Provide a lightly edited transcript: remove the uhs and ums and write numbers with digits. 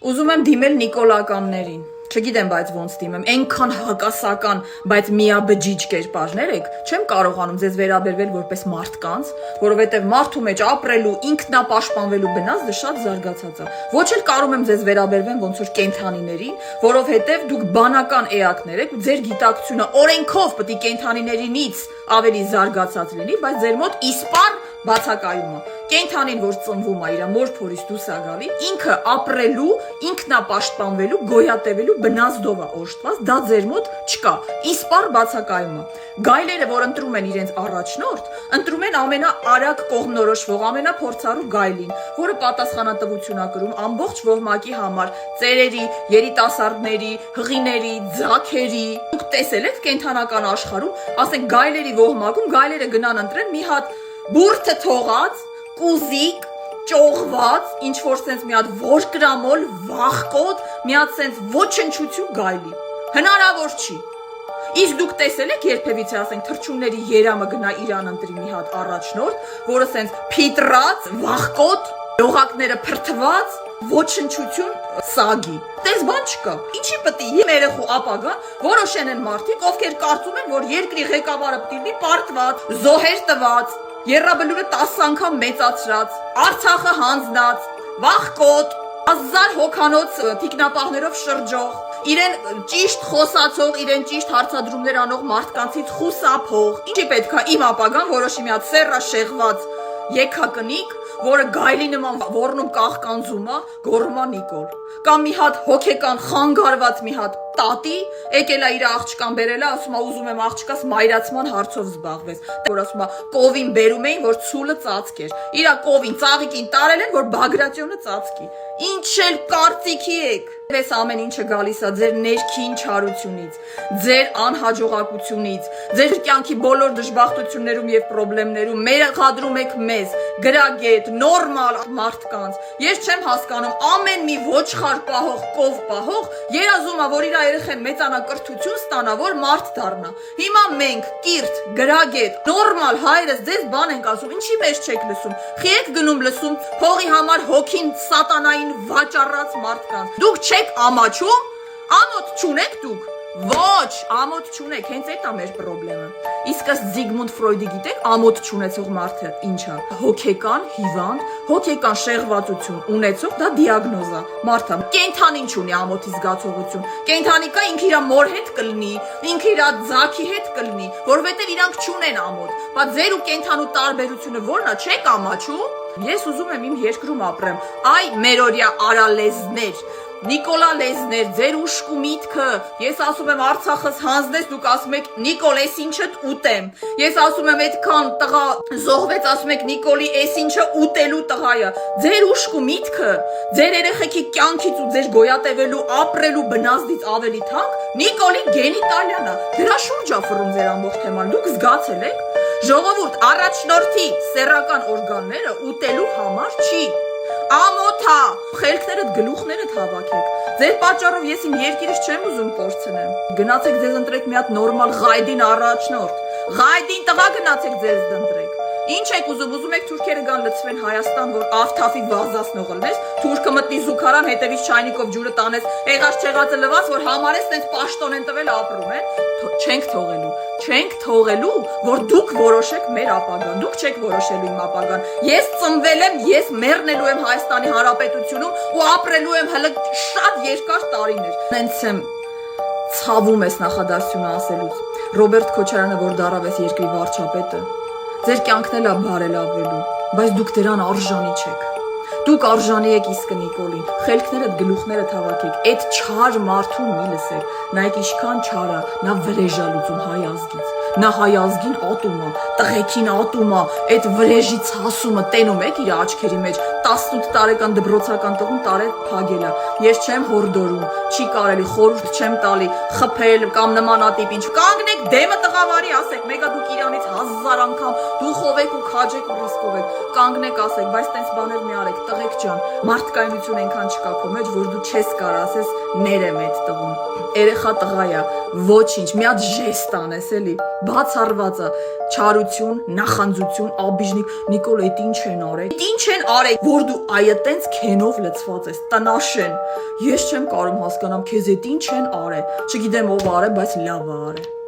Ուզում եմ դիմել նիկոլականներին, չգիտեմ բայց ոնց դիմեմ, այնքան հակասական, բայց միաբջիջ կերպարներ եք, չեմ կարողանում ձեզ վերաբերվել որպես մարդկանց, որովհետև մարդու մեջ ապրելու, ինքնապաշտպանվելու բնազդը շատ զարգացած է, ոչ էլ կարող եմ ձեզ վերաբերվեմ ոնց որ կենդանիներին, որովհետև դուք բանական էակներ եք ու ձեր գիտակցությունը օրենքով պետք է կենդանիներինից ավելի զարգացած լինի, բայց ձեր մոտ իսպար բացակայում է, կենդանին, որ ծնվում է իր մոր փորից դուրս է գալի, ինքը ապրելու, ինքնապաշտպանվելու, գոյատևելու բնազդով է օժտված, դա ձեր մոտ չկա, իսպար բացակայում է։ Գայլերը, որ ընտրում են իրենց առաջնորդ, ընտրում են ամենաարագ կողմնորոշվող, ամենափորձառու գայլին, որը պատասխանատվություն է կրում ամբողջ ոհմակի համար, ծերերի, երիտասարդների, հղիների, ձագերի։ Դուք տեսել եք կենդանական աշխարհում, ասենք գայլերի ոհմակում գայլերը գնան ընտրեն մի հատ բուրդը թողած, կուզիկ, ճողված, ինչ-որ սենց մի հատ ворկրամոլ, վախկոտ, մի հատ սենց ոչնչություն գայլի, հնարավոր չի, իսկ դուք տեսել եք երբևիցե ասենք թռչունների երամը գնա իրան ընտրի մի հատ առաջնորդ, որը սենց փիտրած, վախկոտ, լողակները փրթված, ոչնչություն սագի, տես բան չկա, ինչի պտի իմ երեխու ապագան որոշեն են մարդիկ, ովքեր կարծում են, որ երկրի ղեկավարը պտի լինի պարտված, զոհեր տված, Եռաբլուրը 10 անգամ մեծացրած, Արցախը հանձնած, վախկոտ, 1000 հոգանոց թիկնապահներով շրջող, իրեն ճիշտ խոսացող, իրեն ճիշտ հարցադրումներ անող մարդկանցից խուսափող, ինչի պետքա իմ ապագան որոշի մի հատ սեռա շեղված եկակնիկ, որը գայլի նման ոռնում կաղկանձում է, գոռում է Նիկոլ, կամ մի հատ հոգեկան խանգարված մի հատ տատի, եկել է իր աղջկան բերել է, ասում է ուզում եմ աղջկաս մայրացման հարցով զբաղվես, որ ասում է կովին բերում էին, որ ցուլը ծածկեր, իրա կովին ծաղիկին տարել են, որ բագրատյոնը ծածկի, ինչ էլ կարծիքի եք, այս ամեն ինչը գալիս է ձեր ներքին չարությունից, ձեր անհաջողակությունից, ձեր կյանքի բոլոր դժբախտություններում եւ պրոբլեմներում մեղադրում եք մեզ, գրագետ, նորմալ մարդկանց, ես չեմ հասկանում ամեն մի ոչխար պահող, կով պահող, երազում է, որ իր երեխեն մեծանա կրթություն ստանա, որ մարդ դառնա, հիմա մենք, կիրթ, գրագետ, նորմալ հայրս ձեզ բան ենք ասում, ինչի մեջ չեք լսում, խի եք գնում լսում, փողի համար հոգին սատանային վաճառած մարդկանց, դուք չեք ամաչում, ամոթ չունեք դուք, ոչ, ամոթ չունեք, հենց այդ է մեր պրոբլեմը, իսկ ըստ Զիգմունդ Ֆրոյդի գիտեք, ամոթ չունեցող մարդը ինչ է, հոգեկան հիվանդ, հոգեկան շեղվածություն ունեցող, դա դիագնոզ է, մարդը, կենդանին չունի ամոթի զգացողություն, կենդանիկա ինքը իր մոր հետ կլինի, ինքը իր ձագի հետ կլինի, որովհետև իրանք չունեն ամոթ, բայց ձեր ու կենդանու տարբերությունը ո՞րն է, չեք ամաչում, ես ուզում եմ իմ երկրում ապրեմ, այ մերօրյա արալեզներ, Նիկոլա լեզներ, ձեր ուշք ու միտքը, ես ասում եմ Արցախս հանձնես, դուք ասում եք Նիկոլ, ես ինչըդ ուտեմ, ես ասում եմ այդքան տղա զոհվեց, ասում եք Նիկոլի, ես ինչը ուտելու տղայը, ձեր ուշք ու միտքը, ձեր երեխեքի կյանքից ու ձեր գոյատևելու, ապրելու բնազդից ավելի թանկ, Նիկոլի գենիտալիան է, դրա շուրջ է ֆռում ձեր ամբողջ թեման, դուք զգացել եք, ժողովուրդ, առաջնորդի սեռական օրգանները ուտելու համար չի, ամոթա, խելքներդ գլուխներդ հավաքեք, ձեր պատճառով ես իմ երկիրս չեմ ուզում կորցնեմ, գնացեք ձեզ ընտրեք մի հատ նորմալ ղայդին առաջնորդ, ղայդին տղա գնացեք ձեզ դընտրեք, ինչ եք ուզում եք թուրքերը գան լցվեն Հայաստան, որ ավթաֆի վազասնող լնես, թուրքը մտնի զուգարան, հետևից չայնիկով ջուրը տանես, եղած չեղածը լված, որ համարես տենց պաշտոն են տվել ապրում են, չենք թողելու, որ դուք որոշեք մեր ապագան, դուք չեք որոշելու իմ ապագան, ես ծնվել եմ, ես մեռնելու եմ Հայաստանի Հանրապետությունում ու ապրելու եմ հələ շատ երկար տարիներ, նենց եմ ցավում ես նախադասությունը ասելուց, Ռոբերտ Քոչարյանը, որ դարավ ես երկրի վարչապետը, ձեր կյանքն էլ է բարելավվելու, բայց դուք դրան արժանի չեք, դուք արժանի եք իսկ Նիկոլին, խելքներդ գլուխներդ հավաքեք, այդ չար մարդուն մի լսեք, նայեք ինչքան չար է, նա վրեժ է լուծում հայ ազգից, նա հայ ազգին ատում է, տղեկին ատում է, այդ վրեժի ցասումը տենում եք իր աչքերի մեջ, 18 տարեկան դբրոցական տղուն տարել փագել է, ես չեմ հորդորում, չի կարելի, խորհուրդ չեմ տալի, խփել կամ նմանատիպ ինչ, կանգնեք դեմը տղավարի ասեք, մեկը դուք իրանից 1000 անգամ դուխով եք ու քաջեք ու ռիսկով եք, կանգնեք ասեք, բայց տենց բաներ մի արեք, տղեկ ջան, մարդկայնություն այնքան չկա քո մեջ, որ դու չես կարող ասես ներեմ այդ տղուն, երեխա տղա է, ոչինչ, մի հատ ժեստ անես էլի բացառվածը, չարություն, նախանձություն, աբիժնիկ, Նիկոլ, էդ ինչ են արել։ Էդ ինչ են արել, որ դու այը տենց քենով լցված ես, տնաշեն։ Ես չեմ կարող հասկանամ, քեզ էդ ինչ են արել։ Չգիտեմ ով արել, բայց լավ է արել։